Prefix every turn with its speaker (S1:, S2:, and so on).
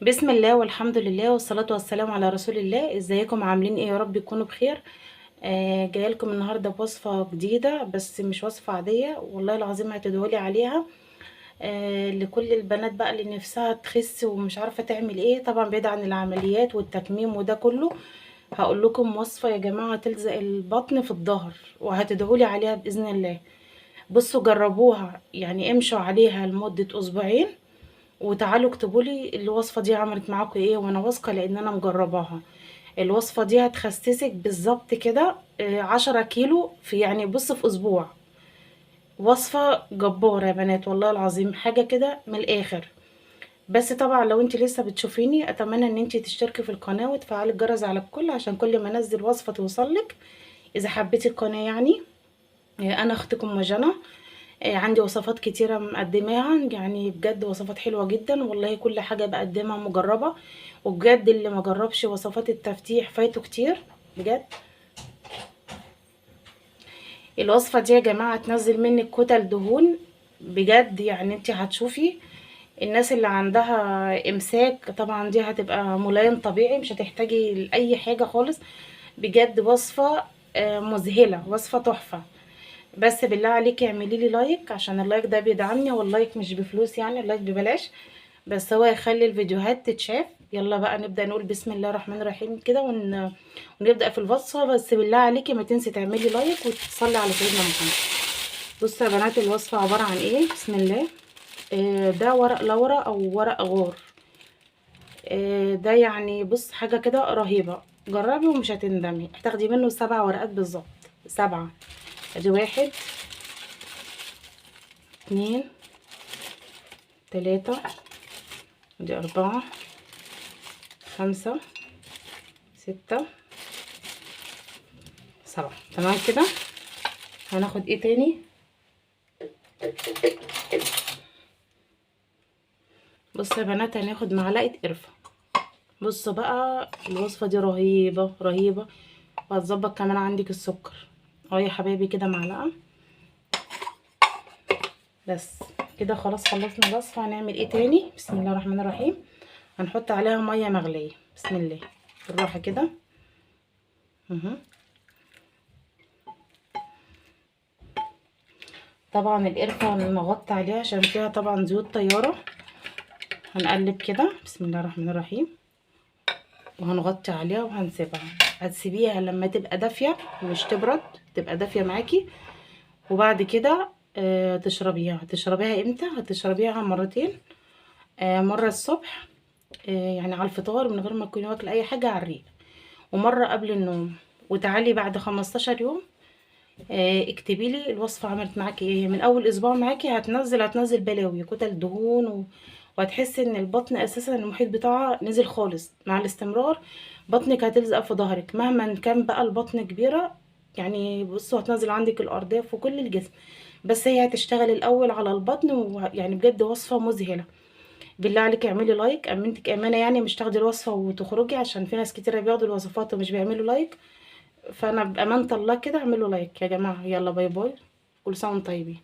S1: بسم الله والحمد لله والصلاة والسلام على رسول الله. ازيكم عاملين ايه؟ يا رب يكونوا بخير. جايه لكم النهارده بوصفة جديدة، بس مش وصفة عادية، والله العظيم هتدعولي عليها. لكل البنات بقى اللي نفسها تخس ومش عارفة تعمل ايه، طبعا بعيد عن العمليات والتكميم وده كله. هقول لكم وصفة يا جماعة تلزق البطن في الظهر، وهتدعولي عليها بإذن الله. بصوا جربوها، يعني امشوا عليها لمدة اسبوعين، وتعالوا اكتبوا لي الوصفه دي عملت معاكم ايه، وانا واثقه لان انا مجرباها. الوصفه دي هتخسسك بالظبط كده 10 كيلو في، يعني بص، في اسبوع. وصفه جباره يا بنات، والله العظيم حاجه كده من الاخر. بس طبعا لو انت لسه بتشوفيني، اتمنى ان انت تشتركي في القناه وتفعلي الجرس على الكل عشان كل ما انزل وصفه توصلك. اذا حبيتي القناه يعني. انا اختكم مجنى. عندي وصفات كتيرة مقدماها، يعني بجد وصفات حلوة جدا، والله كل حاجة بقدمها مجربة. وبجد اللي ما جربش وصفات التفتيح فايته كتير بجد. الوصفة دي يا جماعة هتنزل منك كتل دهون بجد، يعني انت هتشوفي. الناس اللي عندها امساك طبعا دي هتبقى ملايم طبيعي، مش هتحتاجي لأي حاجة خالص. بجد وصفة مذهلة، وصفة تحفة. بس بالله عليكي اعملي لي لايك، عشان اللايك ده بيدعمني، واللايك مش بفلوس، يعني اللايك ببلاش. بس هو يخلي الفيديوهات تتشاف. يلا بقى نبدأ نقول بسم الله الرحمن الرحيم كده ونبدأ في الوصفة. بس بالله عليكي ما تنسي تعملي لايك وتصلي على سيدنا محمد. بصوا يا بنات الوصفة عبارة عن ايه، بسم الله. ده ورق لورا او ورق غور. ده يعني بص حاجة كده رهيبة. جربي ومش هتندمي. هتاخدي منه 7 ورقات بالظبط. 7. ادي 1 2 3 ادي 4 5 6 7. تمام كده. هناخد ايه تاني؟ بصوا يا بنات هناخد معلقة قرفة. بصوا بقى الوصفة دي رهيبة رهيبة، وهتظبط كمان عندك السكر. اهو يا حبايبي كده معلقة. بس كده خلاص خلصنا الوصفة. هنعمل ايه تاني؟ بسم الله الرحمن الرحيم. هنحط عليها مية مغلية، بسم الله، بالراحة كده. طبعا القرفة نغطي عليها عشان فيها طبعا زيوت طيارة. هنقلب كده بسم الله الرحمن الرحيم، وهنغطي عليها وهنسيبها. هتسيبيها لما تبقى دافية، مش تبرد، تبقى دافية معاكي. وبعد كده تشربيها. هتشربيها امتى؟ هتشربيها مرتين. مرة الصبح، يعني على الفطار من غير ما تكوني واكله اي حاجة على الريق، ومرة قبل النوم. وتعالي بعد 15 يوم اكتبي لي الوصفة عملت معاكي ايه. من اول اسبوع معاكي هتنزل بلاوي كتل دهون وهتحسي ان البطن اساسا المحيط بتاعها نزل خالص مع الاستمرار. بطنك هتلزق في ظهرك مهما كان بقى البطن كبيرة. يعني بصوا هتنزل عندك الارداف وكل الجسم. بس هي هتشتغل الاول على البطن، ويعني بجد وصفة مذهلة. بالله عليك اعملي لايك، امنتك امانة، يعني مش تاخدي الوصفة وتخرجي، عشان في ناس كتيرة بياخدوا الوصفات ومش بيعملوا لايك. فانا بامانه الله كده اعملوا لايك يا جماعه. يلا باي باي، كل سنه وانتم طيبين.